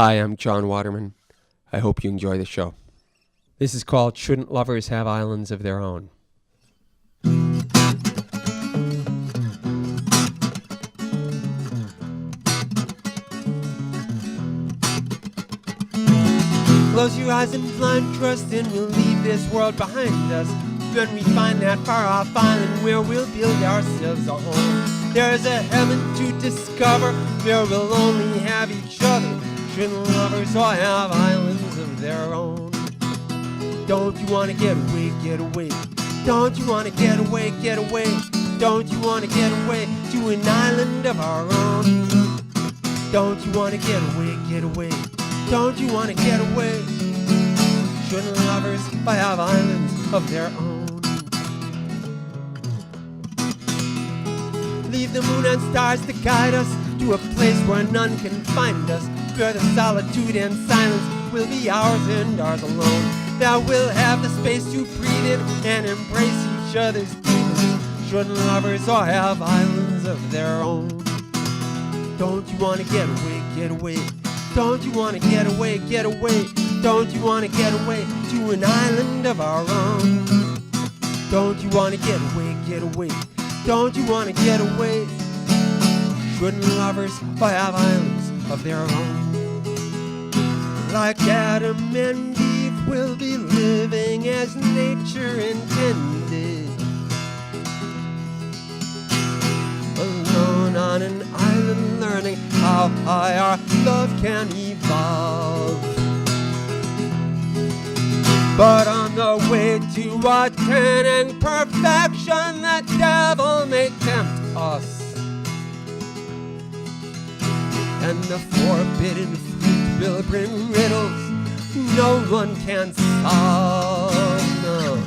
Hi, I'm Jon Waterman. I hope you enjoy the show. This is called Shouldn't Lovers Have Islands of Their Own? Close your eyes and blind trust, and we'll leave this world behind us. When we find that far-off island where we'll build ourselves a home, there's a heaven to discover where we'll only have each other. Shouldn't lovers all have islands of their own? Don't you want to get away, get away? Don't you want to get away, get away? Don't you want to get away to an island of our own? Don't you want to get away, get away? Don't you want to get away? Shouldn't lovers all have islands of their own? Leave the moon and stars to guide us to a place where none can find us, where the solitude and silence will be ours and ours alone. That we'll have the space to breathe in and embrace each other's demons. Shouldn't lovers all have islands of their own? Don't you want to get away, get away? Don't you want to get away, get away? Don't you want to get away to an island of our own? Don't you want to get away, get away? Don't you want to get away? Shouldn't lovers all have islands of their own? Like Adam and Eve, we'll be living as nature intended, alone on an island, learning how high our love can evolve. But on the way to attaining perfection, the devil may tempt us, and the forbidden fruit will bring riddles no one can solve. No.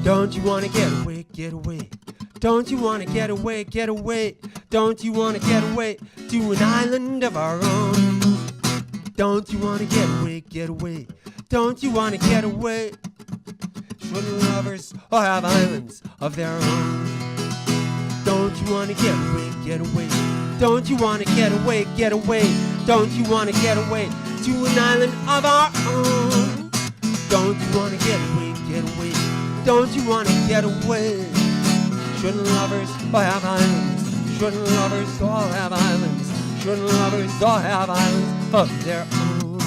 Don't you want to get away, get away? Don't you want to get away, get away? Don't you want to get away to an island of our own? Don't you want to get away, get away? Don't you want to get away? Shouldn't lovers all have islands of their own? Don't you want to get away, get away? Don't you want to get away, get away? Don't you want to get away to an island of our own? Don't you want to get away, get away? Don't you want to get away? Shouldn't lovers all have islands? Shouldn't lovers all have islands? Shouldn't lovers all have islands of their own?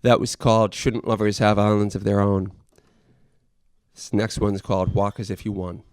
That was called Shouldn't Lovers Have Islands of Their Own? This next one's called Walk As If You Won.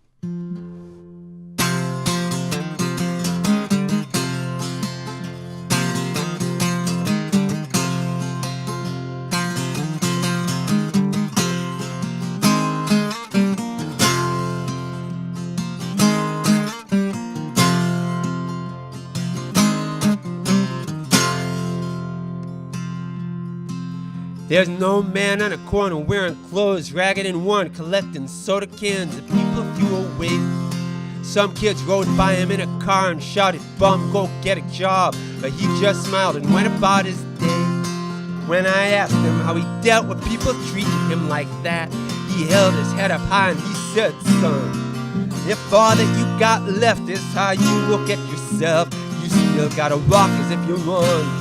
There's no man on a corner wearing clothes ragged and worn, collecting soda cans that people threw away. Some kids rode by him in a car and shouted, "Bum, go get a job," but he just smiled and went about his day. When I asked him how he dealt with people treating him like that, he held his head up high and he said, "Son, if all that you got left is how you look at yourself, you still gotta walk as if you won.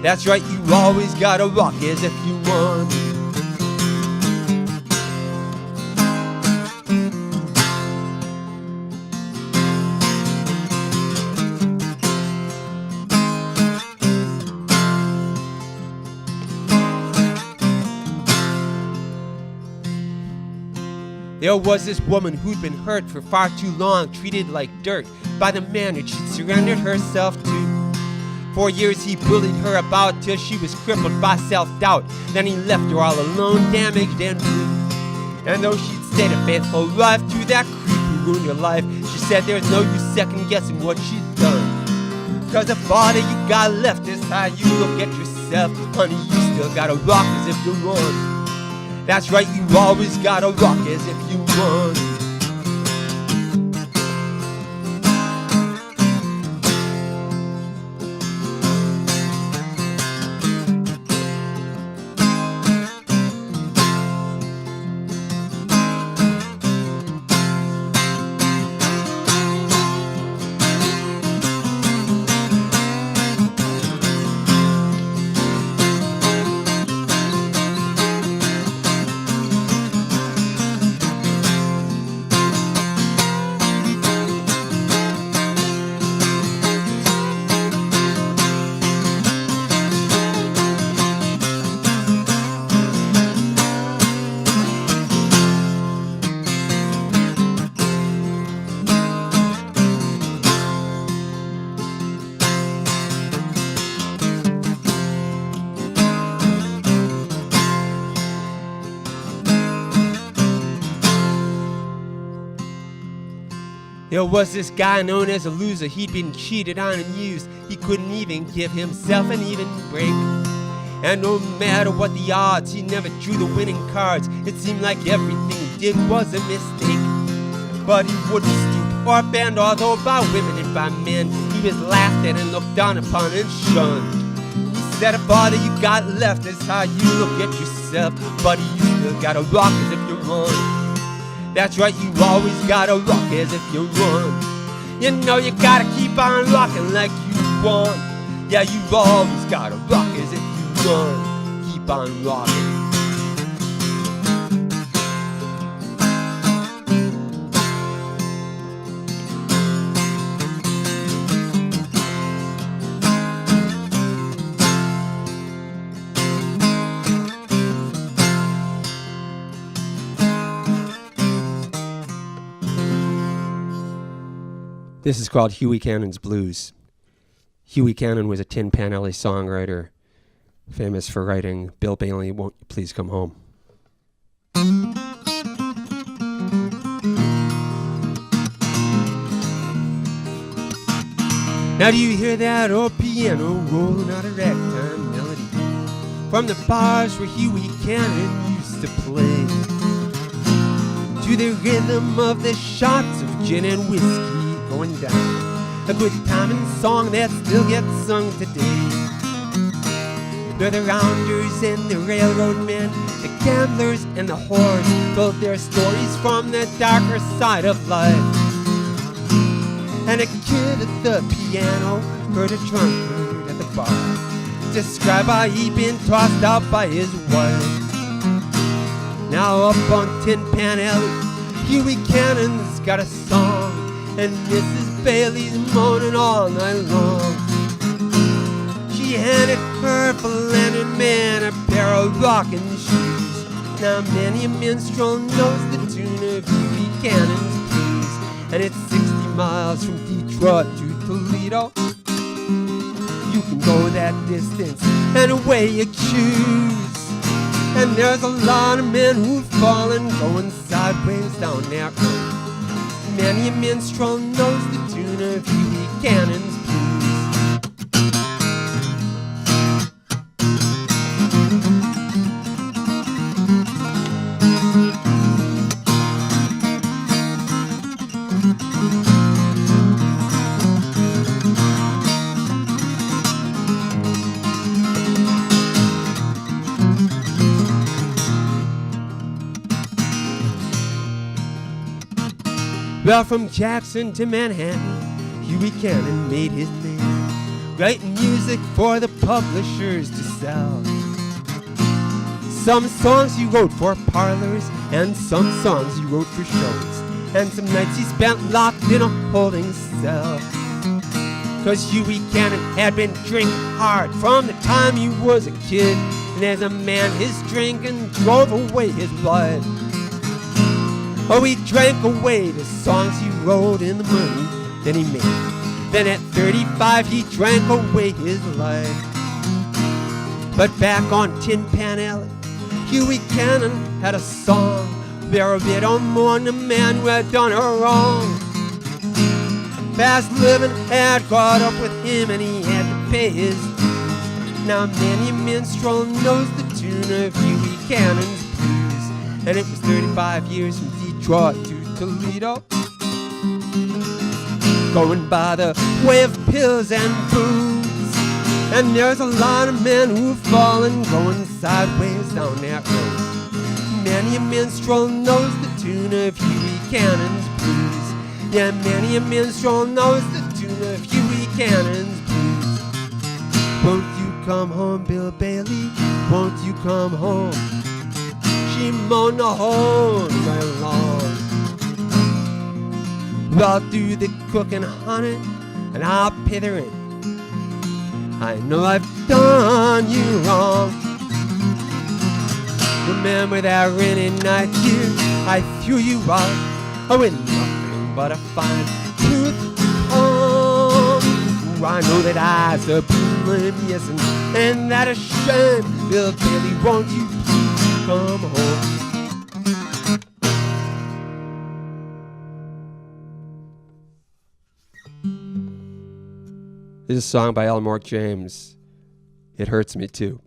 That's right, you always gotta walk as if you won." There was this woman who'd been hurt for far too long, treated like dirt by the man who she'd surrendered herself to. 4 years he bullied her about till she was crippled by self-doubt. Then he left her all alone, damaged and blue. And though she'd stayed a faithful wife to that creep who ruined her life, she said there's no use second-guessing what she'd done. 'Cause the father you got left is how you look at yourself. Honey, you still gotta rock as if you're won. That's right, you always gotta rock as if you won. There was this guy known as a loser. He'd been cheated on and used. He couldn't even give himself an even break. And no matter what the odds, he never drew the winning cards. It seemed like everything he did was a mistake. But he wouldn't stoop or bend, although by women and by men he was laughed at and looked down upon and shunned. He said, if all that you got left is how you look at yourself, buddy, you still gotta rock as if you're on. That's right, you always gotta rock as if you won. You know you gotta keep on rocking like you won. Yeah, you always gotta rock as if you won. Keep on rocking. This is called Huey Cannon's Blues. Huey Cannon was a Tin Pan Alley songwriter, famous for writing Bill Bailey, Won't You Please Come Home. Now do you hear that old piano rolling out a ragtime melody from the bars where Huey Cannon used to play, to the rhythm of the shots of gin and whiskey going down, a good time and song that still gets sung today. Where the rounders and the railroad men, the gamblers and the whores told their stories from the darker side of life. And a kid at the piano heard a drunkard at the bar describe how he'd been tossed out by his wife. Now up on Tin Pan Alley, Huey Cannon's got a song, and Mrs. Bailey's moaning all night long. She handed her philandered man a pair of rocking shoes. Now many a minstrel knows the tune of Huey Cannon's blues, and it's 60 miles from Detroit to Toledo. You can go that distance any way you choose, and there's a lot of men who've fallen going sideways down there. Many a minstrel knows the tune of Huey Cannon's blues. Well, from Jackson to Manhattan, Huey Cannon made his name, writing music for the publishers to sell. Some songs he wrote for parlors, and some songs he wrote for shows, and some nights he spent locked in a holding cell. 'Cause Huey Cannon had been drinking hard from the time he was a kid, and as a man his drinking drove away his blood. Oh, he drank away the songs he wrote and the money that he made. Then at 35 he drank away his life. But back on Tin Pan Alley, Huey Cannon had a song. There a bit or more than a man who had done her wrong. Fast living had caught up with him and he had to pay his dues. Now many a minstrel knows the tune of Huey Cannon's blues. And it was 35 years from Detroit to Toledo, going by the way of pills and booze. And there's a lot of men who've fallen going sideways down that road. Many a minstrel knows the tune of Huey Cannon's blues. Yeah, many a minstrel knows the tune of Huey Cannon's blues. Won't you come home, Bill Bailey? Won't you come home? She moaned the whole night long. I'll do the cooking, honey, and I'll pay the rent. I know I've done you wrong. Remember that rainy night here I threw you out, oh, with nothing but a fine tooth comb. I know that I sublimed, yes, and that a shame. Bill Bailey, won't you please come home? This is a song by Elmore James. It hurts me too.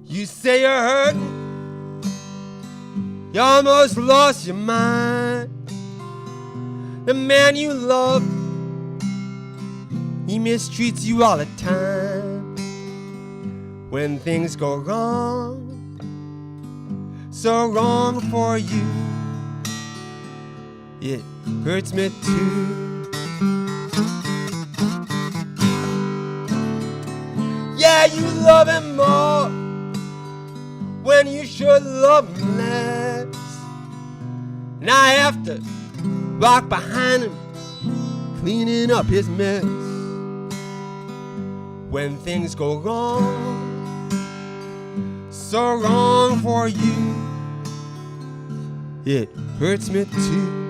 You say you're hurting, you almost lost your mind. The man you love, he mistreats you all the time. When things go wrong, so wrong for you, it hurts me too. Yeah, you love him more when you should love him less. And I have to walk behind him, cleaning up his mess. When things go wrong, so wrong for you, it hurts me too.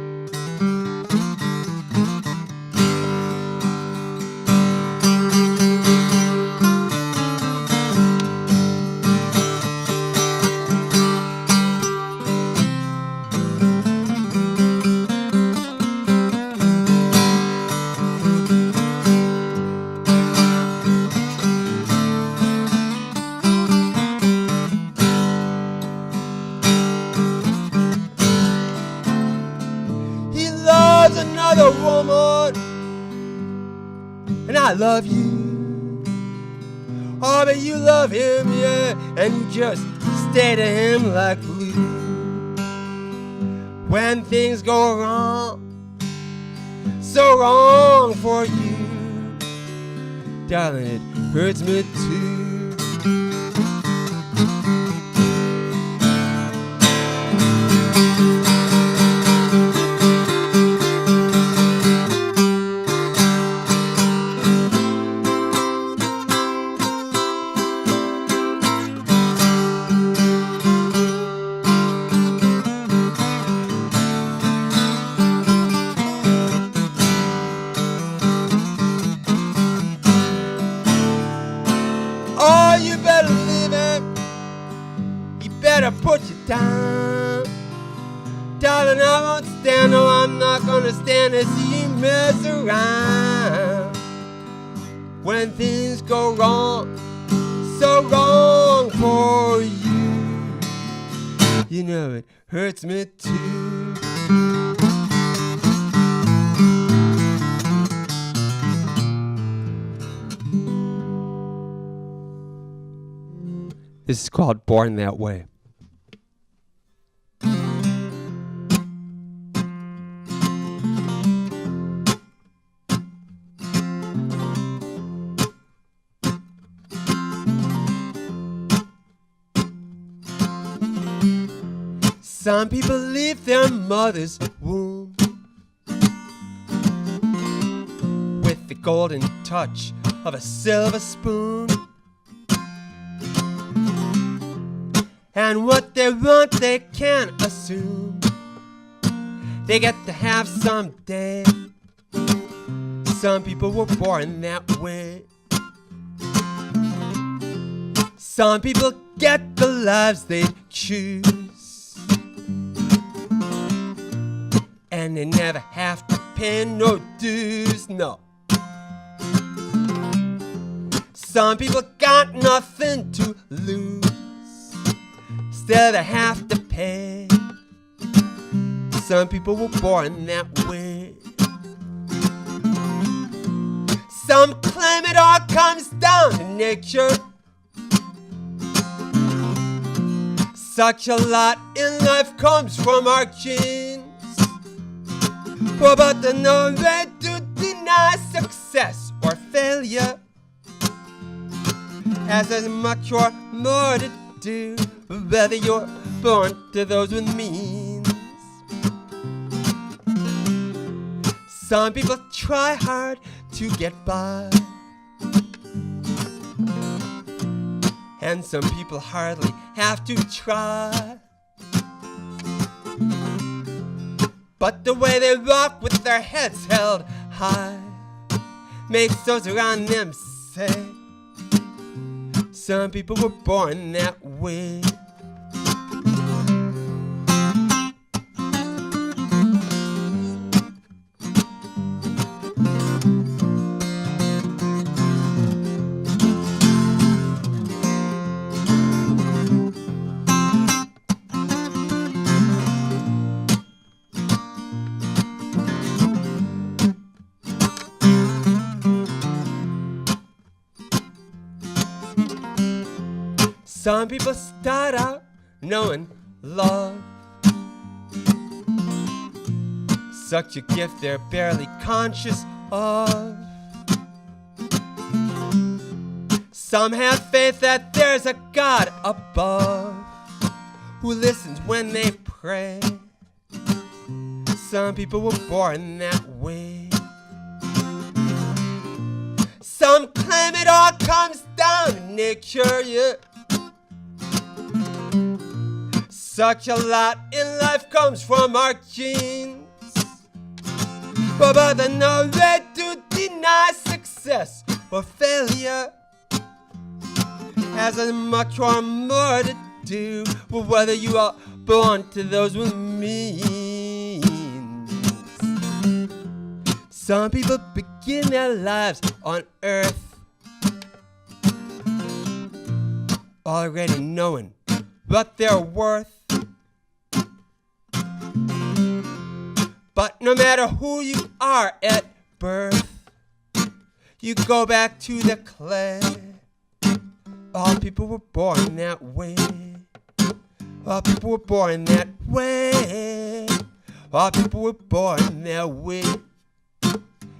Another woman, and I love you. Oh, but you love him, yeah, and you just stay to him like glue. When things go wrong, so wrong for you, darling, it hurts me too. Oh, you better leave it. You better put your down. Darling, I won't stand, no, I'm not gonna stand to see you mess around. When things go wrong, so wrong for you, You know it hurts me too. This is called Born That Way. Some people leave their mother's womb with the golden touch of a silver spoon. And what they want they can't assume they get to have someday. Some people were born that way. Some people get the lives they choose, and they never have to pay no dues, no. Some people got nothing to lose, still they have to pay. Some people were born that way. Some claim it all comes down to nature. Such a lot in life comes from our genes. But there's no way to deny success or failure, as there's much or more to do, whether you're born to those with means. Some people try hard to get by, and some people hardly have to try. But the way they walk with their heads held high makes those around them say, some people were born that way. Some people start out knowing love, such a gift they're barely conscious of. Some have faith that there's a God above who listens when they pray. Some people were born that way. Some claim it all comes down to nature, yeah. Such a lot in life comes from our genes. But there's no way to deny success or failure, as there's much or more to do with whether you are born to those with means. Some people begin their lives on earth already knowing what they're worth. But no matter who you are at birth, you go back to the clay. All people were born that way. All people were born that way. All people were born that way.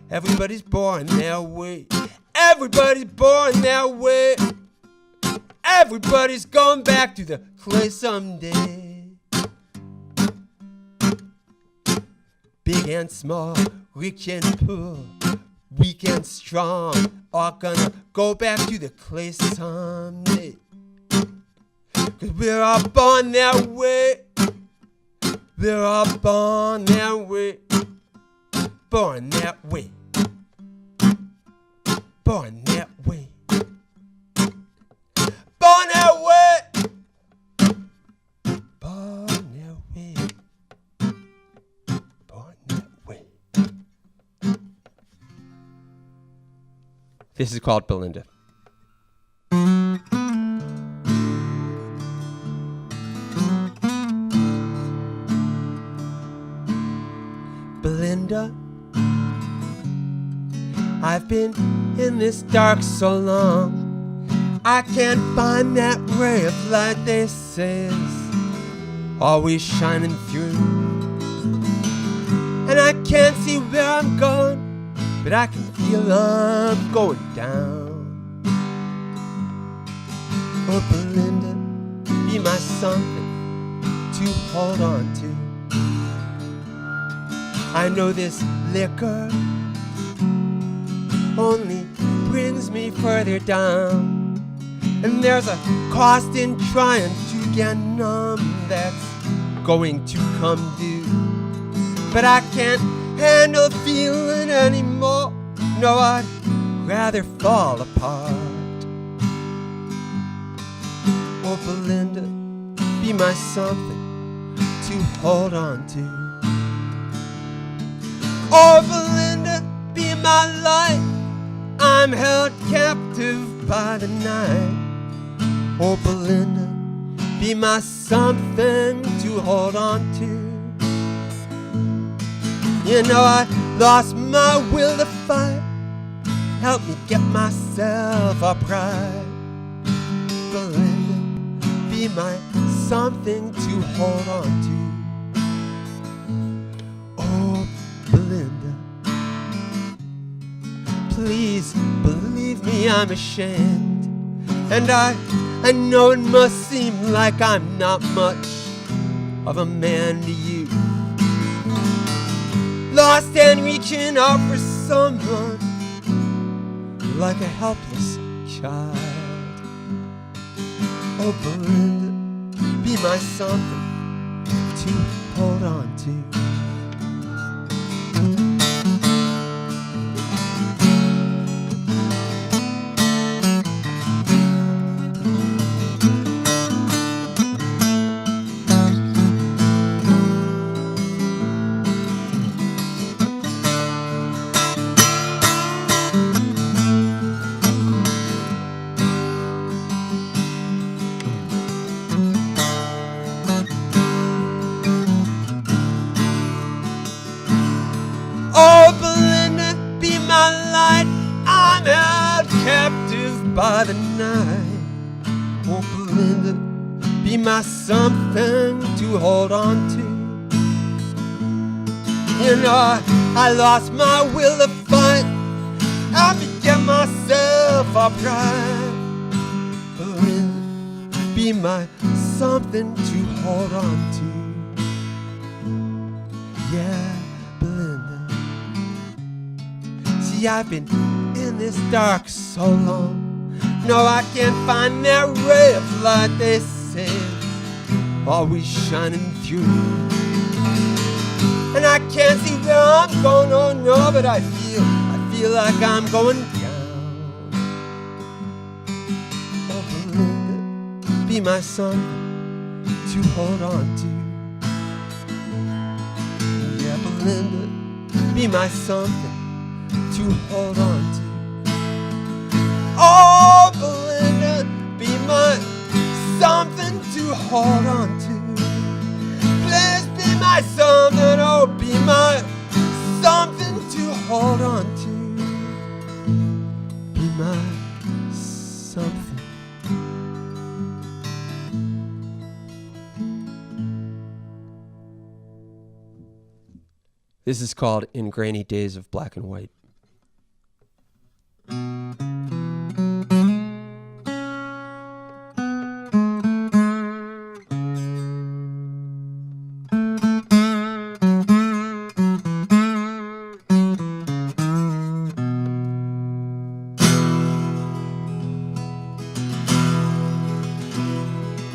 Everybody's born that way. Everybody's born that way. Everybody's going back to the clay someday. Big and small, rich and poor, weak and strong, all gonna go back to the clay someday. 'Cause we're all born that way. We're all born that way. Born that way. Born that way. Born that way. Born that way. Born that way. This is called Belinda. I've been in this dark so long, I can't find that ray of light they say is always shining through. And I can't see where I'm going, but I can feel I'm going down. Oh, Belinda, be my something to hold on to. I know this liquor only brings me further down, and there's a cost in trying to get numb that's going to come due. But I can't handle feeling anymore. No, I'd rather fall apart. Oh, Belinda, be my something to hold on to. Oh, Belinda, be my light. I'm held captive by the night. Oh, Belinda, be my something to hold on to. You know, I lost my will to fight. Help me get myself upright. Belinda, be my something to hold on to. Oh, Belinda, please believe me, I'm ashamed. And I know it must seem like I'm not much of a man to you. Lost and reaching out for someone like a helpless child. Oh, Belinda, be my something to hold on to. Oh, Belinda, be my light. I'm held captive by the night. Oh, Belinda, be my something to hold on to. You know, I lost my will to fight. Help me get myself upright. Belinda, be my something to hold on to. Yeah, Belinda. See, I've been in this dark so long. No, I can't find that ray of light they say always shining through. And I can't see where I'm going, oh no, but I feel like I'm going down. Oh, Belinda, be my something to hold on to. Yeah, Belinda, be my something to hold on to. Oh, Belinda, be my something to hold on to. Please be my something, oh, be my something to hold on to. Be my something. This is called In Grainy Days of Black and White.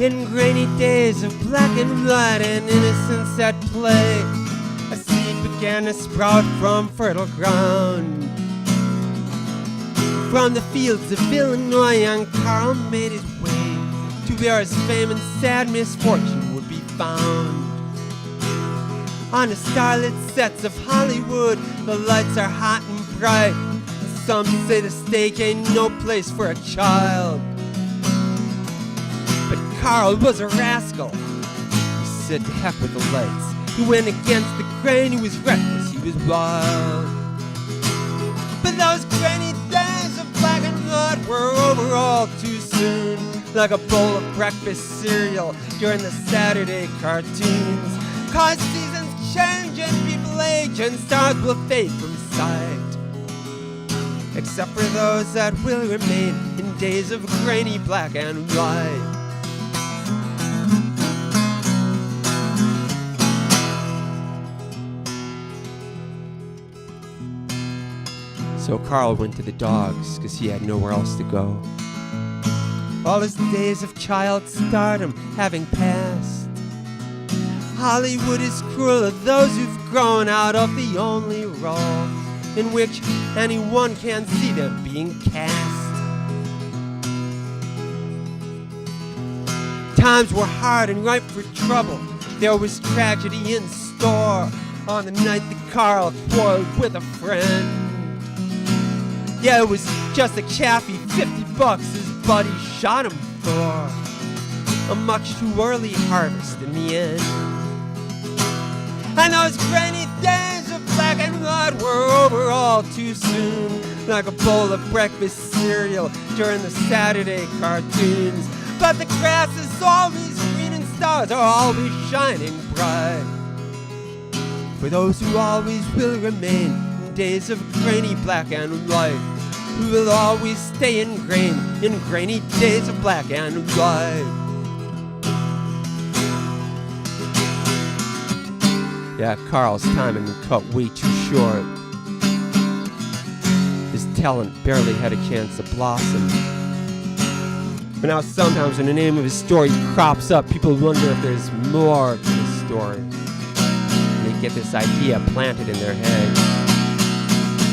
In grainy days of black and white and innocence at play, a seed began to sprout from fertile ground. From the fields of Illinois, young Carl made his way to where his fame and sad misfortune would be found. On the starlit sets of Hollywood, the lights are hot and bright. Some say the stage ain't no place for a child. But Carl was a rascal. He said to heck with the lights. He went against the grain, he was reckless, he was wild. But those grainy days of black and white were over all too soon, like a bowl of breakfast cereal during the Saturday cartoons. 'Cause seasons change and people age and stars will fade from sight, except for those that will remain in days of grainy black and white. So Carl went to the dogs, 'cause he had nowhere else to go. All his days of child stardom having passed, Hollywood is cruel to those who've grown out of the only role in which anyone can see them being cast. Times were hard and ripe for trouble. There was tragedy in store on the night that Carl quarreled with a friend. Yeah, it was just a chaffy $50 his buddy shot him for. A much too early harvest in the end. And those grainy days of black and white were over all too soon, like a bowl of breakfast cereal during the Saturday cartoons. But the grass is always green and stars are always shining bright, for those who always will remain in days of grainy black and white, who will always stay ingrained in grainy days of black and white. Yeah, Carl's time had been cut way too short. His talent barely had a chance to blossom. But now sometimes when the name of his story crops up, people wonder if there's more to the story. And they get this idea planted in their head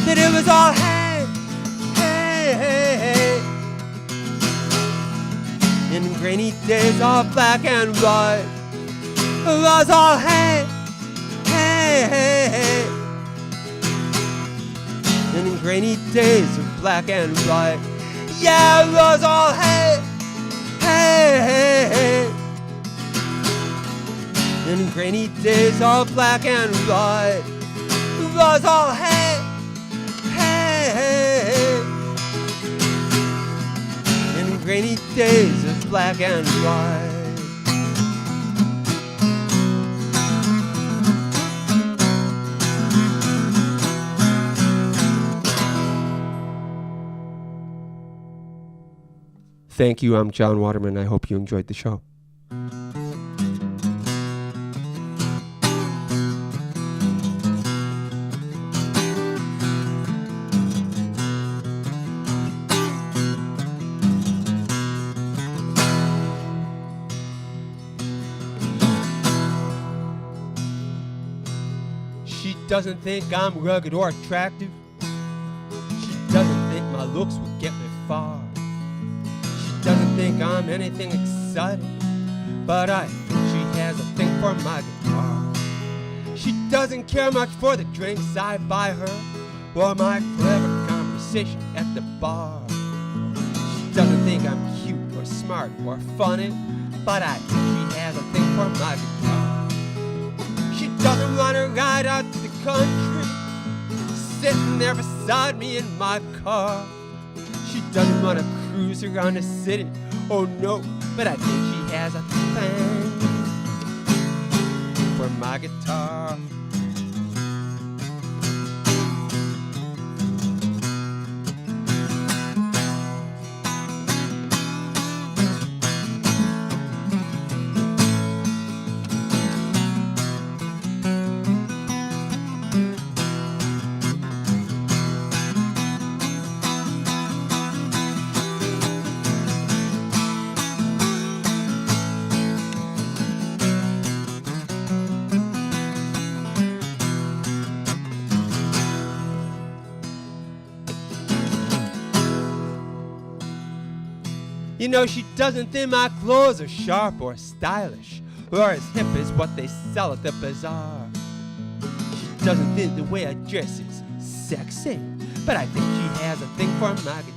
that it was all hey, hey, hey, hey. In grainy days of black and white, it was all hey, hey, hey, hey. And in grainy days of black and white, yeah, it was all hey, hey, hey, hey. And in grainy days of black and white, it was all hey, hey, hey, hey. And in grainy days of black and white. Thank you, I'm Jon Waterman. I hope you enjoyed the show. She doesn't think I'm rugged or attractive. She doesn't think my looks will get me far. Doesn't think I'm anything exciting, but I think she has a thing for my guitar. She doesn't care much for the drinks I buy her or my clever conversation at the bar. She doesn't think I'm cute or smart or funny, but I think she has a thing for my guitar. She doesn't want to ride out to the country, sitting there beside me in my car. She doesn't want to cruise around the city, oh no, but I think she has a thing for my guitar. You know, she doesn't think my clothes are sharp or stylish or as hip as what they sell at the bazaar. She doesn't think the way I dress is sexy, but I think she has a thing for my guitar.